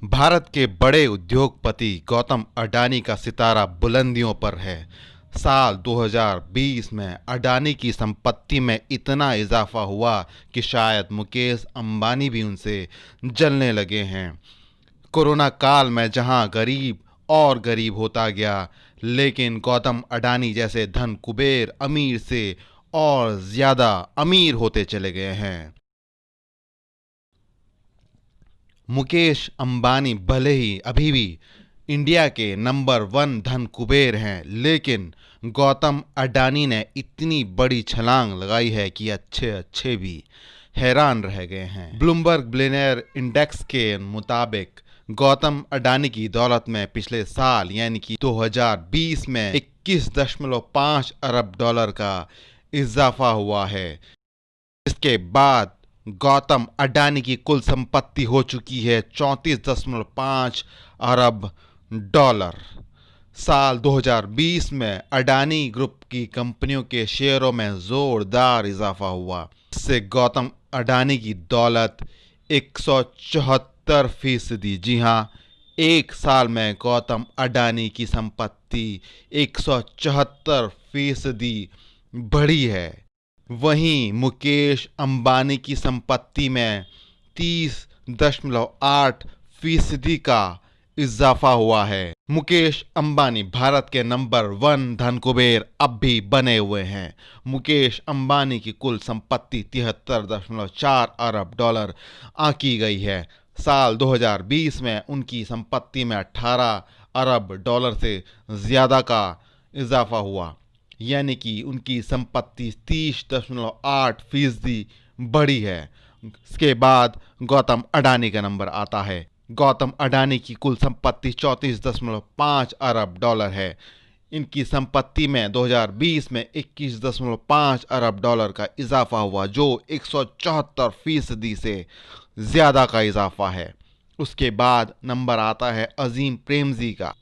भारत के बड़े उद्योगपति गौतम अडानी का सितारा बुलंदियों पर है। साल 2020 में अडानी की संपत्ति में इतना इजाफा हुआ कि शायद मुकेश अंबानी भी उनसे जलने लगे हैं। कोरोना काल में जहां गरीब और गरीब होता गया, लेकिन गौतम अडानी जैसे धन कुबेर अमीर से और ज्यादा अमीर होते चले गए हैं। मुकेश अंबानी भले ही अभी भी इंडिया के नंबर 1 धन कुबेर हैं, लेकिन गौतम अडानी ने इतनी बड़ी छलांग लगाई है कि अच्छे अच्छे भी हैरान रह गए हैं। ब्लूमबर्ग बिलियनियर इंडेक्स के मुताबिक गौतम अडानी की दौलत में पिछले साल यानी कि 2020 में 21.5 अरब डॉलर का इजाफा हुआ है। इसके बाद गौतम अडानी की कुल संपत्ति हो चुकी है 34.5 अरब डॉलर। साल 2020 में अडानी ग्रुप की कंपनियों के शेयरों में जोरदार इजाफा हुआ, इससे गौतम अडानी की दौलत 174%, जी हां, एक साल में गौतम अडानी की संपत्ति 174% बढ़ी है। वहीं मुकेश अंबानी की संपत्ति में 30.8% का इजाफा हुआ है। मुकेश अंबानी भारत के नंबर 1 धन कुबेर अब भी बने हुए हैं। मुकेश अंबानी की कुल संपत्ति 73.4 अरब डॉलर आंकी गई है। साल 2020 में उनकी संपत्ति में 18 अरब डॉलर से ज्यादा का इजाफा हुआ, यानी कि उनकी संपत्ति 30.8% बढ़ी है। इसके बाद गौतम अडानी का नंबर आता है। गौतम अडानी की कुल संपत्ति 34.5 अरब डॉलर है। इनकी संपत्ति में 2020 में 21.5 अरब डॉलर का इजाफा हुआ, जो 174% से ज़्यादा का इजाफा है। उसके बाद नंबर आता है अजीम प्रेमजी का।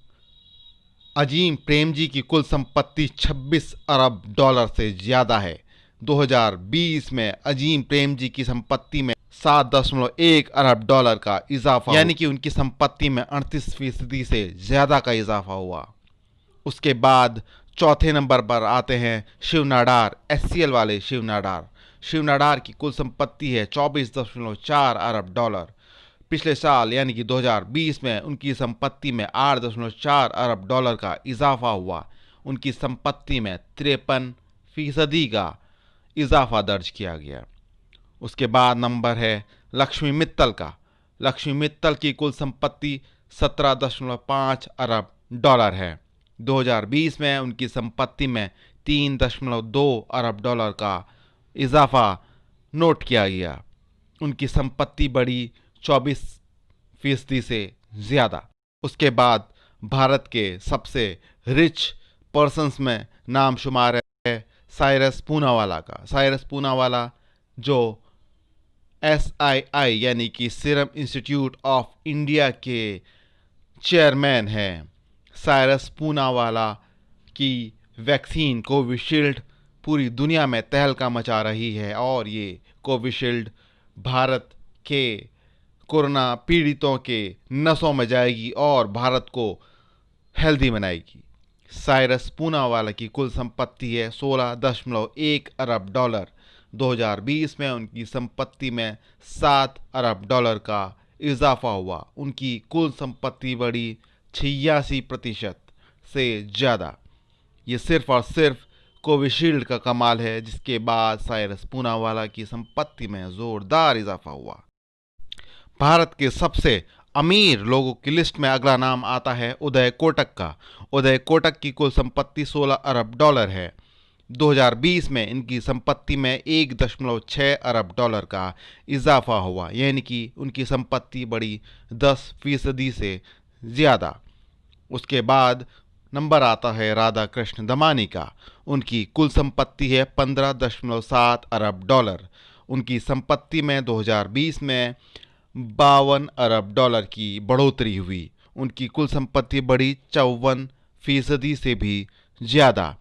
अजीम प्रेमजी की कुल संपत्ति 26 अरब डॉलर से ज़्यादा है। 2020 में अजीम प्रेमजी की संपत्ति में 7.1 अरब डॉलर का इजाफा, यानी कि उनकी संपत्ति में 38% से ज़्यादा का इजाफा हुआ। उसके बाद चौथे नंबर पर आते हैं शिव नाडार, एचसीएल वाले शिव नाडार। शिव नाडार की कुल संपत्ति है 24.4 अरब डॉलर। पिछले साल यानी कि 2020 में उनकी संपत्ति में 8.4 अरब डॉलर का इजाफा हुआ। उनकी संपत्ति में 53% का इजाफा दर्ज किया गया। उसके बाद नंबर है लक्ष्मी मित्तल का। लक्ष्मी मित्तल की कुल संपत्ति 17.5 अरब डॉलर है। 2020 में उनकी संपत्ति में 3.2 अरब डॉलर का इजाफा नोट किया गया। उनकी संपत्ति बढ़ी 24% से ज़्यादा। उसके बाद भारत के सबसे रिच पर्सन्स में नाम शुमार है साइरस पूनावाला का। साइरस पूनावाला जो SII यानी कि सीरम इंस्टीट्यूट ऑफ इंडिया के चेयरमैन हैं। साइरस पूनावाला की वैक्सीन कोविशील्ड पूरी दुनिया में तहलका मचा रही है, और ये कोविशील्ड भारत के कोरोना पीड़ितों के नसों में जाएगी और भारत को हेल्दी बनाएगी। साइरस पूनावाला की कुल संपत्ति है 16.1 अरब डॉलर। 2020 में उनकी संपत्ति में 7 अरब डॉलर का इजाफा हुआ। उनकी कुल संपत्ति बढ़ी 86% से ज़्यादा। ये सिर्फ और सिर्फ कोविशील्ड का कमाल है, जिसके बाद साइरस पूनावाला की संपत्ति में ज़ोरदार इजाफा हुआ। भारत के सबसे अमीर लोगों की लिस्ट में अगला नाम आता है उदय कोटक का। उदय कोटक की कुल संपत्ति 16 अरब डॉलर है। 2020 में इनकी संपत्ति में 1.6 अरब डॉलर का इजाफा हुआ, यानी कि उनकी संपत्ति बढ़ी 10% से ज़्यादा। उसके बाद नंबर आता है राधा कृष्ण दमानी का। उनकी कुल संपत्ति है 15.7 अरब डॉलर। उनकी संपत्ति में 2020 में 52 अरब डॉलर की बढ़ोतरी हुई। उनकी कुल संपत्ति बढ़ी 54% से भी ज़्यादा।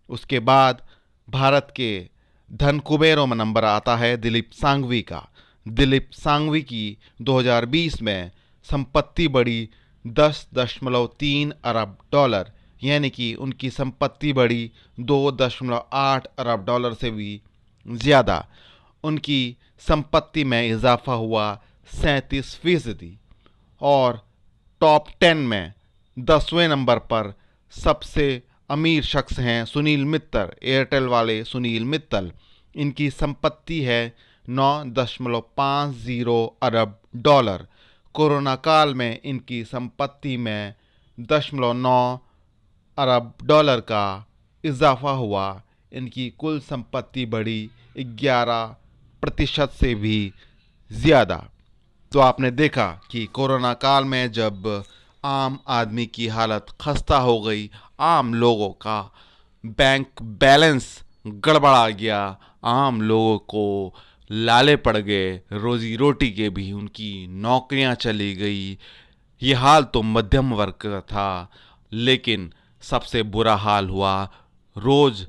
उसके बाद भारत के धन कुबेरों में नंबर आता है दिलीप सांघवी का। दिलीप सांघवी की 2020 में संपत्ति बढ़ी 10.3 अरब डॉलर, यानी कि उनकी संपत्ति बढ़ी 2.8 अरब डॉलर से भी ज़्यादा। उनकी संपत्ति में इजाफा हुआ 37%। और टॉप 10 में 10वें नंबर पर सबसे अमीर शख्स हैं सुनील मित्तल, एयरटेल वाले सुनील मित्तल। इनकी संपत्ति है 9.50 अरब डॉलर। कोरोना काल में इनकी संपत्ति में 0.9 अरब डॉलर का इजाफा हुआ। इनकी कुल संपत्ति बढ़ी 11% से भी ज़्यादा। तो आपने देखा कि कोरोना काल में जब आम आदमी की हालत खस्ता हो गई, आम लोगों का बैंक बैलेंस गड़बड़ा गया, आम लोगों को लाले पड़ गए, रोजी रोटी के भी उनकी नौकरियां चली गई। ये हाल तो मध्यम वर्ग का था, लेकिन सबसे बुरा हाल हुआ रोज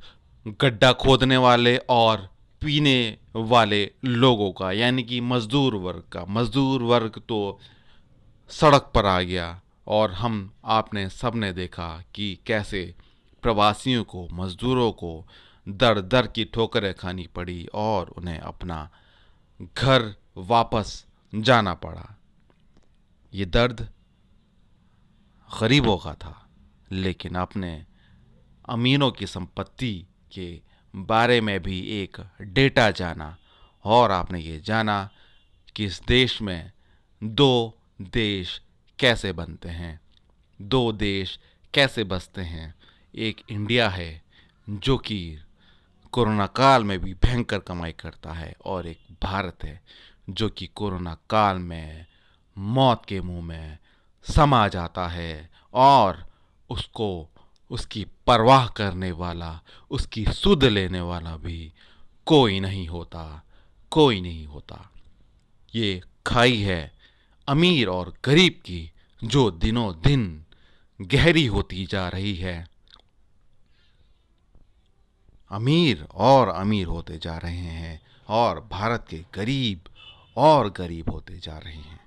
गड्ढा खोदने वाले और पीने वाले लोगों का, यानी कि मजदूर वर्ग का। मजदूर वर्ग तो सड़क पर आ गया और आपने सबने देखा कि कैसे प्रवासियों को, मजदूरों को दर दर की ठोकरें खानी पड़ी और उन्हें अपना घर वापस जाना पड़ा। ये दर्द गरीबों का था, लेकिन आपने अमीरों की संपत्ति के बारे में भी एक डेटा जाना और आपने ये जाना कि इस देश में दो देश कैसे बनते हैं, दो देश कैसे बसते हैं। एक इंडिया है जो कि कोरोना काल में भी भयंकर कमाई करता है, और एक भारत है जो कि कोरोना काल में मौत के मुंह में समा जाता है और उसको उसकी परवाह करने वाला, उसकी सुध लेने वाला भी कोई नहीं होता, कोई नहीं होता। ये खाई है अमीर और गरीब की, जो दिनों दिन गहरी होती जा रही है। अमीर और अमीर होते जा रहे हैं और भारत के गरीब और गरीब होते जा रहे हैं।